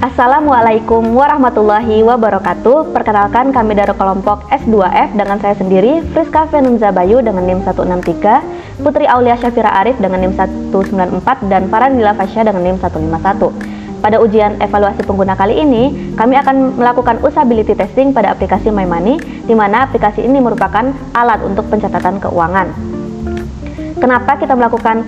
Assalamualaikum warahmatullahi wabarakatuh. Perkenalkan, kami dari kelompok S2F dengan saya sendiri, Friska Fenunza Bayu dengan NIM 163, Putri Aulia Syafira Arif dengan NIM 194, dan Faranila Fasya dengan NIM 151. Pada ujian evaluasi pengguna kali ini, kami akan melakukan usability testing pada aplikasi My Money, di mana aplikasi ini merupakan alat untuk pencatatan keuangan. Kenapa kita melakukan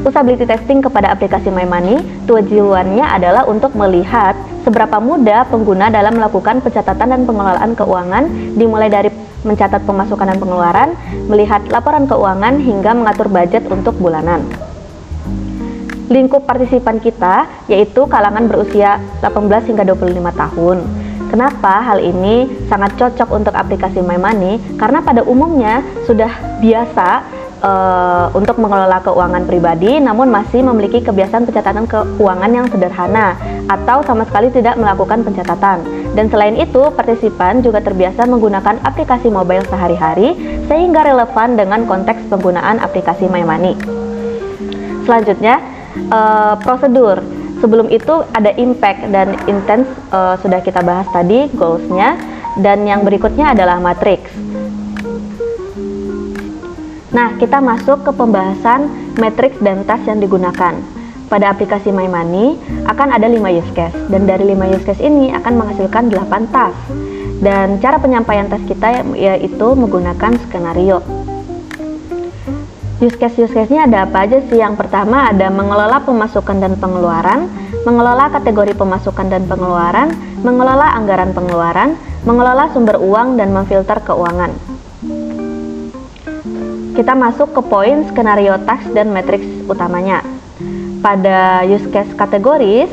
usability testing kepada aplikasi My Money? Tujuannya adalah untuk melihat seberapa mudah pengguna dalam melakukan pencatatan dan pengelolaan keuangan, dimulai dari mencatat pemasukan dan pengeluaran, melihat laporan keuangan, hingga mengatur budget untuk bulanan. Lingkup partisipan kita yaitu kalangan berusia 18 hingga 25 tahun. Kenapa hal ini sangat cocok untuk aplikasi My Money? Karena pada umumnya sudah biasa untuk mengelola keuangan pribadi, namun masih memiliki kebiasaan pencatatan keuangan yang sederhana atau sama sekali tidak melakukan pencatatan. Dan selain itu, partisipan juga terbiasa menggunakan aplikasi mobile sehari-hari sehingga relevan dengan konteks penggunaan aplikasi My Money. Selanjutnya, prosedur. Sebelum itu ada impact dan intent, sudah kita bahas tadi goals-nya, dan yang berikutnya adalah matriks. Nah, kita masuk ke pembahasan matriks dan task yang digunakan. Pada aplikasi My Money akan ada 5 use case, dan dari 5 use case ini akan menghasilkan 8 task. Dan cara penyampaian task kita yaitu menggunakan skenario. Use case-nya ada apa aja sih? Yang pertama ada mengelola pemasukan dan pengeluaran, mengelola kategori pemasukan dan pengeluaran, mengelola anggaran pengeluaran, mengelola sumber uang, dan memfilter keuangan. Kita masuk ke poin skenario task dan matriks utamanya. Pada use case kategoris,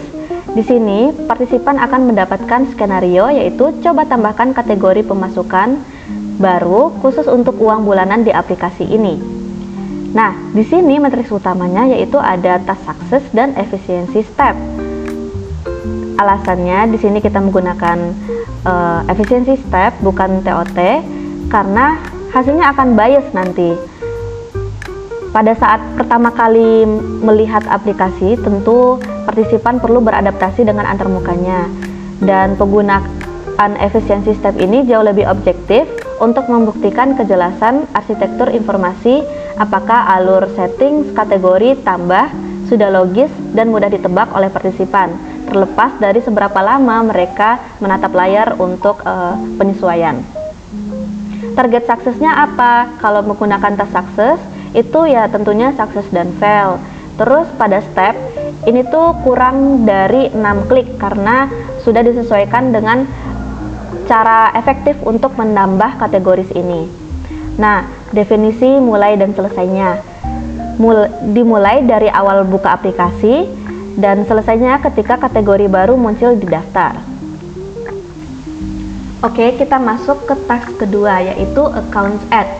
di sini partisipan akan mendapatkan skenario yaitu coba tambahkan kategori pemasukan baru khusus untuk uang bulanan di aplikasi ini. Nah, di sini matriks utamanya yaitu ada task success dan efficiency step. Alasannya di sini kita menggunakan efficiency step bukan TOT karena hasilnya akan bias nanti. Pada saat pertama kali melihat aplikasi, tentu partisipan perlu beradaptasi dengan antarmukanya. Dan penggunaan efficiency step ini jauh lebih objektif untuk membuktikan kejelasan arsitektur informasi, apakah alur setting kategori tambah sudah logis dan mudah ditebak oleh partisipan, terlepas dari seberapa lama mereka menatap layar untuk penyesuaian. Target suksesnya apa? Kalau menggunakan task success, itu ya tentunya sukses dan fail. Terus pada step ini tuh kurang dari 6 klik karena sudah disesuaikan dengan cara efektif untuk menambah kategoris ini. Nah, definisi mulai dan selesainya dimulai dari awal buka aplikasi dan selesainya ketika kategori baru muncul di daftar. Oke, kita masuk ke task kedua yaitu accounts add.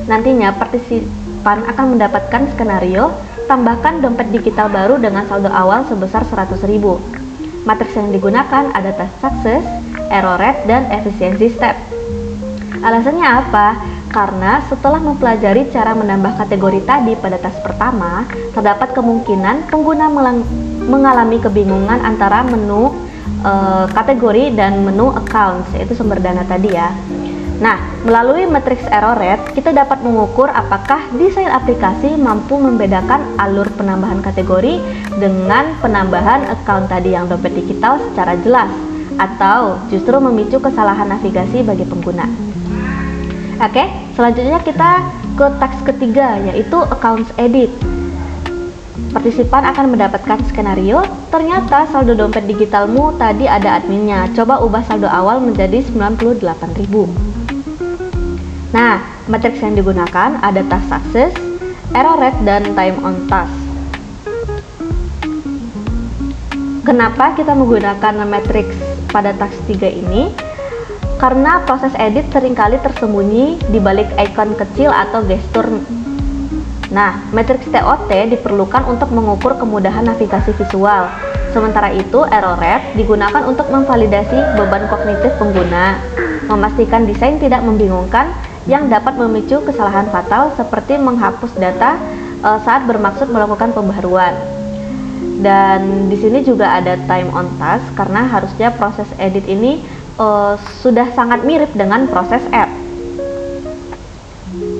Nantinya partisipan akan mendapatkan skenario tambahkan dompet digital baru dengan saldo awal sebesar 100.000. Matriks yang digunakan ada task success, error rate, dan efficiency step. Alasannya apa? Karena setelah mempelajari cara menambah kategori tadi pada task pertama, terdapat kemungkinan pengguna mengalami kebingungan antara menu kategori dan menu accounts, yaitu sumber dana tadi ya. Nah, melalui matriks error rate, kita dapat mengukur apakah desain aplikasi mampu membedakan alur penambahan kategori dengan penambahan account tadi yang dompet digital secara jelas, atau justru memicu kesalahan navigasi bagi pengguna. Oke, selanjutnya kita ke task ketiga yaitu accounts edit. Partisipan akan mendapatkan skenario, ternyata saldo dompet digitalmu tadi ada adminnya, coba ubah saldo awal menjadi 98.000. Nah, matriks yang digunakan ada task success, error rate, dan time on task. Kenapa kita menggunakan matriks pada task 3 ini? Karena proses edit seringkali tersembunyi di balik ikon kecil atau gestur. Nah, matriks TOT diperlukan untuk mengukur kemudahan navigasi visual. Sementara itu, error rate digunakan untuk memvalidasi beban kognitif pengguna, memastikan desain tidak membingungkan yang dapat memicu kesalahan fatal seperti menghapus data saat bermaksud melakukan pembaruan. Dan di sini juga ada time on task karena harusnya proses edit ini sudah sangat mirip dengan proses add.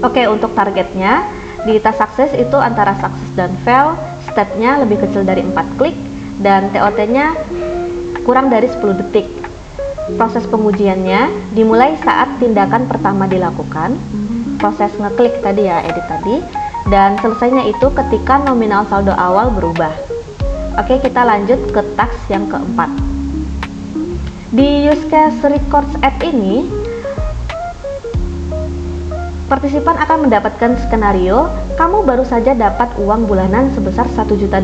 Oke, untuk targetnya di task success itu antara success dan fail, stepnya lebih kecil dari 4 klik dan TOT-nya kurang dari 10 detik. Proses pengujiannya dimulai saat tindakan pertama dilakukan, proses ngeklik tadi ya, edit tadi, dan selesainya itu ketika nominal saldo awal berubah. Oke, kita lanjut ke task yang keempat. Di use case records add ini, partisipan akan mendapatkan skenario, kamu baru saja dapat uang bulanan sebesar 1.200.000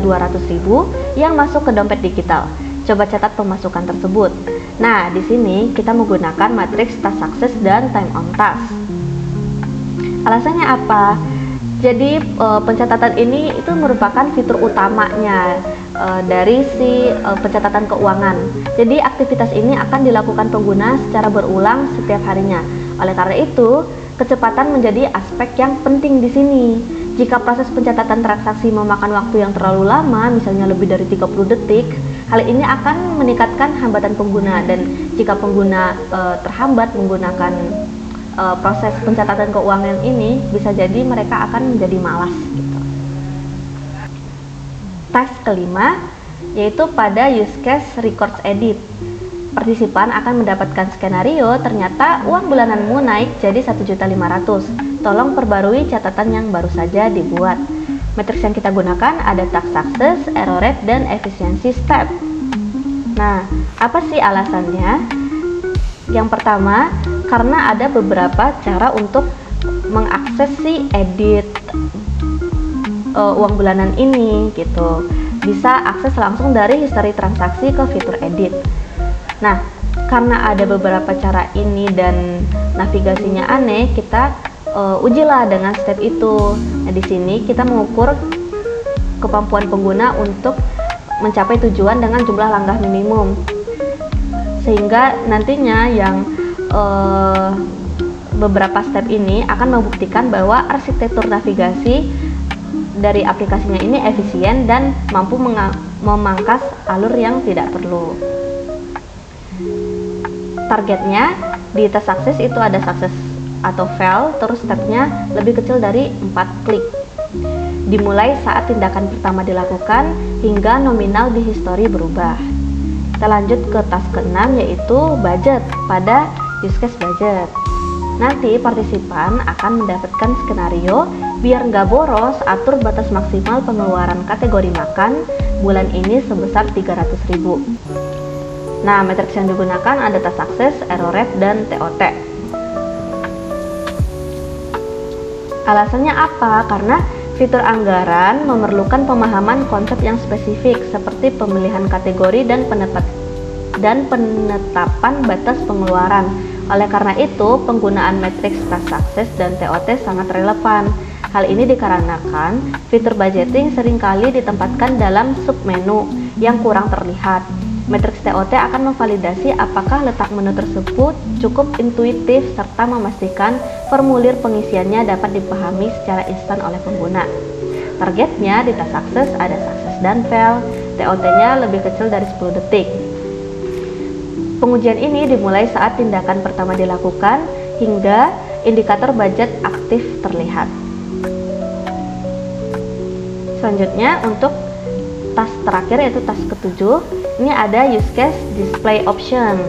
yang masuk ke dompet digital. Coba catat pemasukan tersebut. Nah, di sini kita menggunakan matriks task success dan time on task. Alasannya apa? Jadi pencatatan ini itu merupakan fitur utamanya dari si pencatatan keuangan. Jadi aktivitas ini akan dilakukan pengguna secara berulang setiap harinya. Oleh karena itu, kecepatan menjadi aspek yang penting di sini. Jika proses pencatatan transaksi memakan waktu yang terlalu lama, misalnya lebih dari 30 detik, hal ini akan meningkatkan hambatan pengguna, dan jika pengguna terhambat menggunakan proses pencatatan keuangan ini, bisa jadi mereka akan menjadi malas gitu. Task kelima yaitu pada use case records edit. Partisipan akan mendapatkan skenario, ternyata uang bulananmu naik jadi 1.500.000. Tolong perbarui catatan yang baru saja dibuat. Matriks yang kita gunakan ada task success, error rate, dan efisiensi step. Nah, apa sih alasannya? Yang pertama, karena ada beberapa cara untuk mengakses si edit uang bulanan ini gitu. Bisa akses langsung dari history transaksi ke fitur edit. Nah, karena ada beberapa cara ini dan navigasinya aneh, kita ujilah dengan step itu. Nah, di sini kita mengukur kemampuan pengguna untuk mencapai tujuan dengan jumlah langkah minimum, sehingga nantinya yang beberapa step ini akan membuktikan bahwa arsitektur navigasi dari aplikasinya ini efisien dan mampu memangkas alur yang tidak perlu. Targetnya di task success itu ada success atau fail, terus stepnya lebih kecil dari 4 klik. Dimulai saat tindakan pertama dilakukan hingga nominal di history berubah. Kita lanjut ke task ke-6 yaitu budget pada use case budget. Nanti partisipan akan mendapatkan skenario, biar nggak boros, atur batas maksimal pengeluaran kategori makan bulan ini sebesar 300.000. Nah, matriks yang digunakan ada task success, error rate, dan TOT. Alasannya apa? Karena fitur anggaran memerlukan pemahaman konsep yang spesifik seperti pemilihan kategori dan penetapan batas pengeluaran. Oleh karena itu, penggunaan matriks task success dan TOT sangat relevan. Hal ini dikarenakan fitur budgeting seringkali ditempatkan dalam submenu yang kurang terlihat. Matriks TOT akan memvalidasi apakah letak menu tersebut cukup intuitif serta memastikan formulir pengisiannya dapat dipahami secara instan oleh pengguna. Targetnya di task success ada success dan fail, TOT-nya lebih kecil dari 10 detik. Pengujian ini dimulai saat tindakan pertama dilakukan hingga indikator budget aktif terlihat. Selanjutnya untuk task terakhir yaitu task ke-7, ini ada use case display option.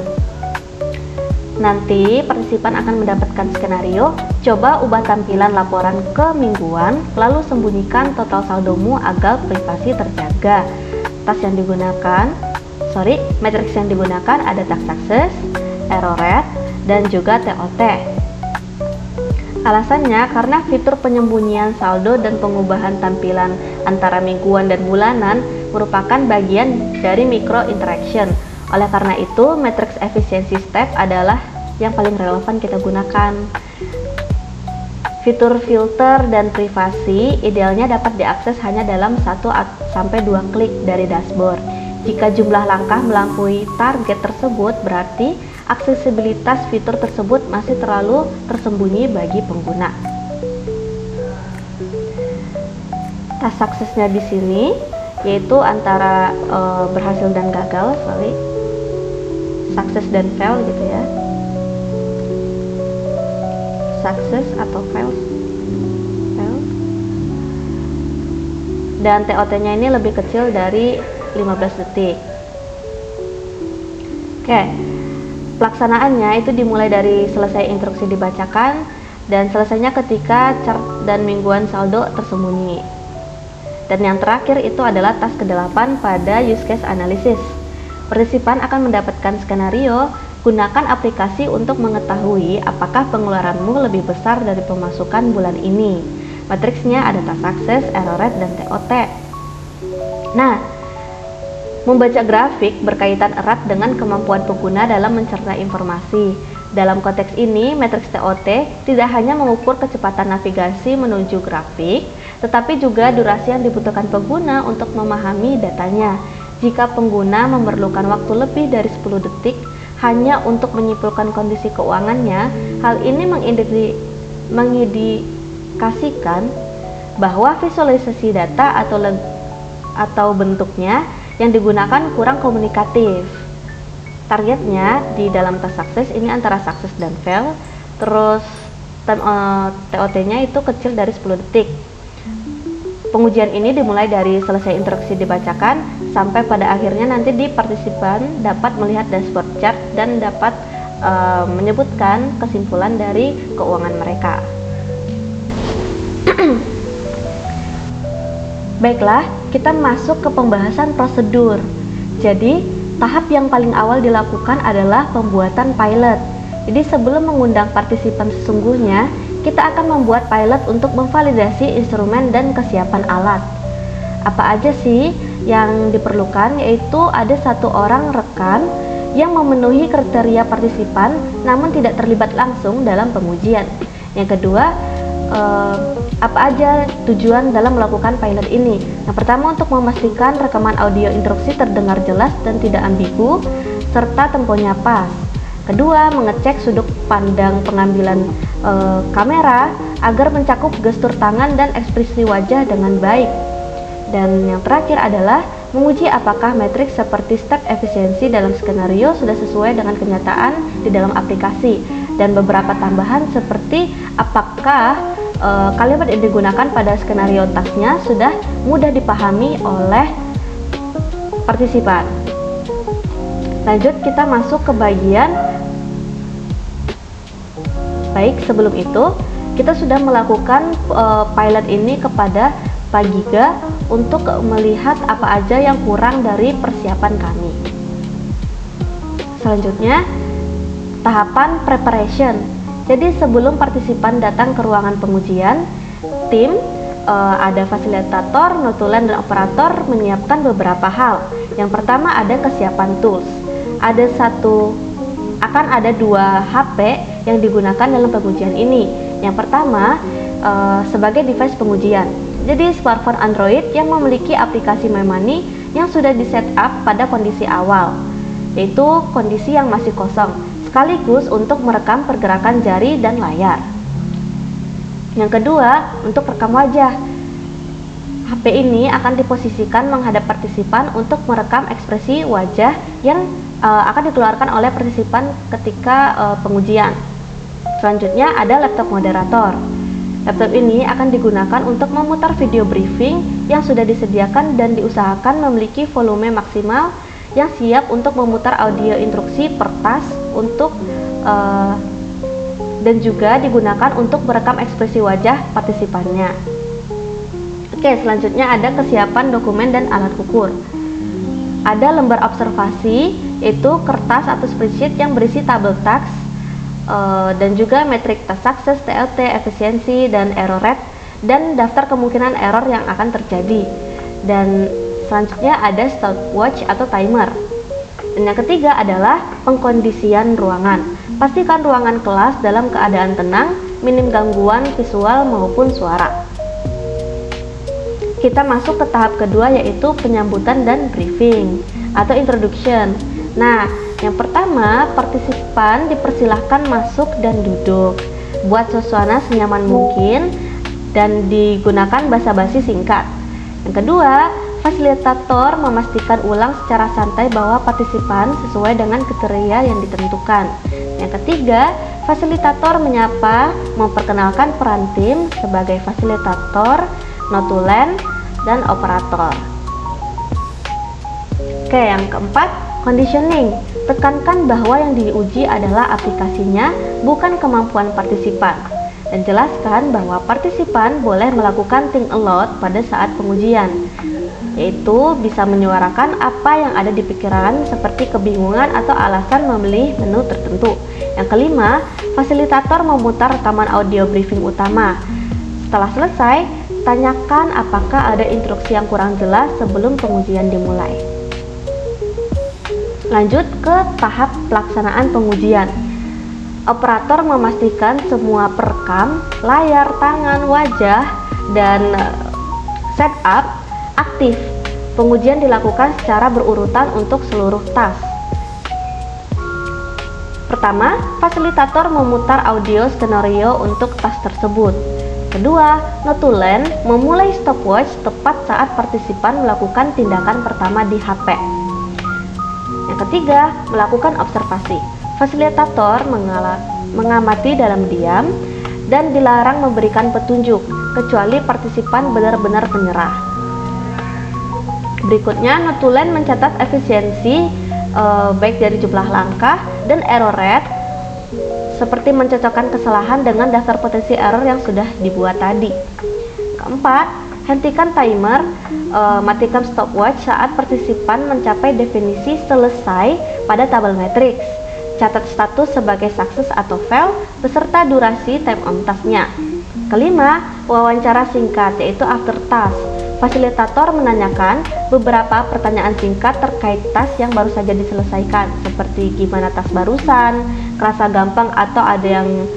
Nanti partisipan akan mendapatkan skenario, coba ubah tampilan laporan ke mingguan, lalu sembunyikan total saldomu agar privasi terjaga. Matriks yang digunakan ada task success, error rate, dan juga TOT. Alasannya karena fitur penyembunyian saldo dan pengubahan tampilan antara mingguan dan bulanan merupakan bagian dari micro interaction. Oleh karena itu, matriks efisiensi step adalah yang paling relevan kita gunakan. Fitur filter dan privasi idealnya dapat diakses hanya dalam 1-2 klik dari dashboard. Jika jumlah langkah melampaui target tersebut, berarti aksesibilitas fitur tersebut masih terlalu tersembunyi bagi pengguna. Task success-nya di sini yaitu antara berhasil dan gagal, success dan fail gitu ya, success atau fail. Dan TOT-nya ini lebih kecil dari 15 detik. Oke, pelaksanaannya itu dimulai dari selesai instruksi dibacakan dan selesainya ketika chart dan mingguan saldo tersembunyi. Dan yang terakhir itu adalah task ke-8 pada use case analysis. Partisipan akan mendapatkan skenario, gunakan aplikasi untuk mengetahui apakah pengeluaranmu lebih besar dari pemasukan bulan ini. Matriksnya ada task success, error rate, dan TOT. Nah, membaca grafik berkaitan erat dengan kemampuan pengguna dalam mencerna informasi. Dalam konteks ini, matriks TOT tidak hanya mengukur kecepatan navigasi menuju grafik, tetapi juga durasi yang dibutuhkan pengguna untuk memahami datanya. Jika pengguna memerlukan waktu lebih dari 10 detik hanya untuk menyimpulkan kondisi keuangannya, hal ini mengindikasikan bahwa visualisasi data atau bentuknya yang digunakan kurang komunikatif. Targetnya di dalam task success ini antara success dan fail, terus TOT-nya itu kecil dari 10 detik. Pengujian ini dimulai dari selesai instruksi dibacakan sampai pada akhirnya nanti partisipan dapat melihat dashboard chart dan dapat menyebutkan kesimpulan dari keuangan mereka. Baiklah, kita masuk ke pembahasan prosedur. Jadi, tahap yang paling awal dilakukan adalah pembuatan pilot. Jadi, sebelum mengundang partisipan sesungguhnya, kita akan membuat pilot untuk memvalidasi instrumen dan kesiapan alat. Apa aja sih yang diperlukan? Yaitu ada 1 orang rekan yang memenuhi kriteria partisipan namun tidak terlibat langsung dalam pengujian. Yang kedua, apa aja tujuan dalam melakukan pilot ini? Yang pertama, untuk memastikan rekaman audio instruksi terdengar jelas dan tidak ambigu serta temponya pas. Kedua, mengecek sudut pandang pengambilan kamera agar mencakup gestur tangan dan ekspresi wajah dengan baik. Dan yang terakhir adalah menguji apakah metrik seperti step efisiensi dalam skenario sudah sesuai dengan kenyataan di dalam aplikasi, dan beberapa tambahan seperti apakah kalimat yang digunakan pada skenario tasknya sudah mudah dipahami oleh partisipan. Lanjut, kita masuk ke bagian baik. Sebelum itu, kita sudah melakukan pilot ini kepada Pak Giga untuk melihat apa aja yang kurang dari persiapan kami. Selanjutnya, tahapan preparation. Jadi sebelum partisipan datang ke ruangan pengujian, tim ada fasilitator, notulen, dan operator menyiapkan beberapa hal. Yang pertama ada kesiapan tools. Akan ada 2 HP yang digunakan dalam pengujian ini. Yang pertama sebagai device pengujian. Jadi smartphone Android yang memiliki aplikasi My Money yang sudah di setup pada kondisi awal, yaitu kondisi yang masih kosong, sekaligus untuk merekam pergerakan jari dan layar. Yang kedua, untuk rekam wajah. HP ini akan diposisikan menghadap partisipan untuk merekam ekspresi wajah yang akan dikeluarkan oleh partisipan ketika pengujian. Selanjutnya ada laptop moderator. Laptop ini akan digunakan untuk memutar video briefing yang sudah disediakan dan diusahakan memiliki volume maksimal yang siap untuk memutar audio instruksi per task dan juga digunakan untuk merekam ekspresi wajah partisipannya. Oke, selanjutnya ada kesiapan dokumen dan alat ukur. Ada lembar observasi, yaitu kertas atau spreadsheet yang berisi tabel task, dan juga metrik task success, TOT, efisiensi, dan error rate, dan daftar kemungkinan error yang akan terjadi. Dan selanjutnya ada stopwatch atau timer. Dan yang ketiga adalah pengkondisian ruangan. Pastikan ruangan kelas dalam keadaan tenang, minim gangguan visual maupun suara. Kita masuk ke tahap kedua, yaitu penyambutan dan briefing atau introduction. Nah, yang pertama, partisipan dipersilahkan masuk dan duduk. Buat suasana senyaman mungkin dan digunakan basa-basi singkat. Yang kedua, Fasilitator memastikan ulang secara santai bahwa partisipan sesuai dengan kriteria yang ditentukan. Yang ketiga, fasilitator menyapa, memperkenalkan peran tim sebagai fasilitator, notulen, dan operator. Oke, yang keempat, conditioning. Tekankan bahwa yang diuji adalah aplikasinya, bukan kemampuan partisipan. Dan jelaskan bahwa partisipan boleh melakukan think aloud pada saat pengujian, yaitu bisa menyuarakan apa yang ada di pikiran seperti kebingungan atau alasan memilih menu tertentu. Yang kelima, fasilitator memutar rekaman audio briefing utama. Setelah selesai, tanyakan apakah ada instruksi yang kurang jelas sebelum pengujian dimulai. Lanjut ke tahap pelaksanaan pengujian. Operator memastikan semua perekam, layar, tangan, wajah, dan setup aktif. Pengujian dilakukan secara berurutan untuk seluruh tas. Pertama, fasilitator memutar audio skenario untuk tas tersebut. Kedua, notulen memulai stopwatch tepat saat partisipan melakukan tindakan pertama di HP. Yang ketiga, melakukan observasi. Fasilitator mengamati dalam diam dan dilarang memberikan petunjuk kecuali partisipan benar-benar menyerah. Berikutnya, notulen mencatat efisiensi baik dari jumlah langkah dan error rate, seperti mencocokkan kesalahan dengan daftar potensi error yang sudah dibuat tadi. Keempat, hentikan timer, matikan stopwatch saat partisipan mencapai definisi selesai pada tabel matriks. Catat status sebagai sukses atau fail beserta durasi time on task-nya. Kelima, wawancara singkat yaitu after task. Fasilitator menanyakan beberapa pertanyaan singkat terkait task yang baru saja diselesaikan, seperti gimana task barusan, kerasa gampang atau ada yang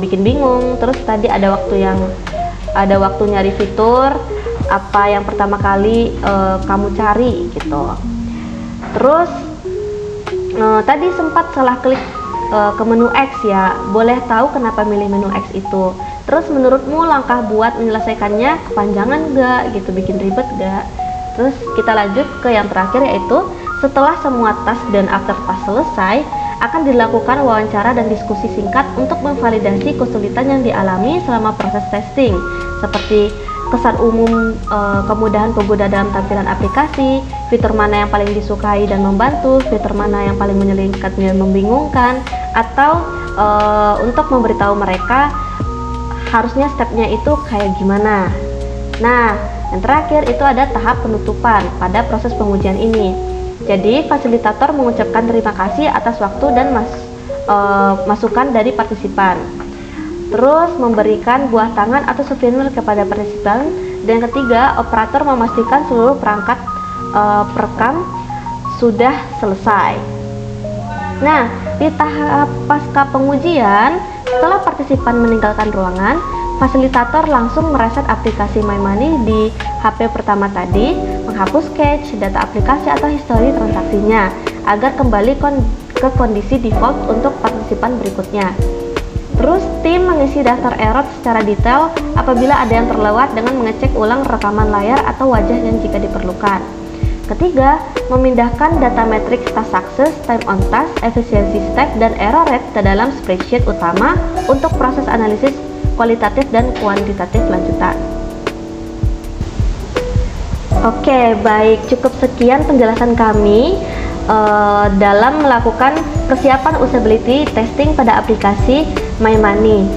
bikin bingung. Terus tadi ada waktu nyari fitur, apa yang pertama kali kamu cari gitu. Terus tadi sempat salah klik ke menu X ya, boleh tahu kenapa milih menu X itu? Terus menurutmu langkah buat menyelesaikannya kepanjangan gak gitu, bikin ribet gak? Terus kita lanjut ke yang terakhir, yaitu setelah semua task dan after task selesai, akan dilakukan wawancara dan diskusi singkat untuk memvalidasi kesulitan yang dialami selama proses testing, seperti kesan umum, kemudahan pengguna dalam tampilan aplikasi, fitur mana yang paling disukai dan membantu, fitur mana yang paling menyulitkan dan membingungkan, atau untuk memberitahu mereka harusnya stepnya itu kayak gimana. Nah, yang terakhir itu ada tahap penutupan pada proses pengujian ini. Jadi, fasilitator mengucapkan terima kasih atas waktu dan masukan dari partisipan. Terus memberikan buah tangan atau souvenir kepada partisipan. Dan yang ketiga, operator memastikan seluruh perangkat perekam sudah selesai. Nah, di tahap pasca pengujian, setelah partisipan meninggalkan ruangan, fasilitator langsung mereset aplikasi My Money di HP pertama tadi, menghapus cache, data aplikasi atau histori transaksinya, agar kembali ke kondisi default untuk partisipan berikutnya. Terus, tim mengisi daftar error secara detail apabila ada yang terlewat dengan mengecek ulang rekaman layar atau wajah yang jika diperlukan. Ketiga, memindahkan data matriks task success, time on task, efisiensi step, dan error rate ke dalam spreadsheet utama untuk proses analisis kualitatif dan kuantitatif lanjutan. Oke, baik, cukup sekian penjelasan kami dalam melakukan persiapan usability testing pada aplikasi My Money.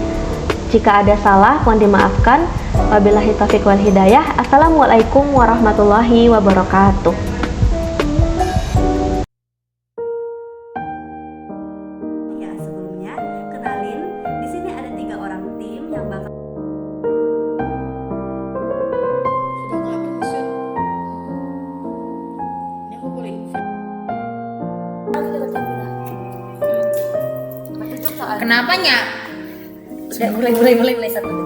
Jika ada salah, mohon dimaafkan. Wabillahi taufiq wal hidayah. Assalamualaikum warahmatullahi wabarakatuh. Ya, sebelumnya kenalin, di sini ada 3 orang tim yang bakal sudah nggak bermaksud. Ini aku boleh Kenapa Nya? Udah mulai 1, 2,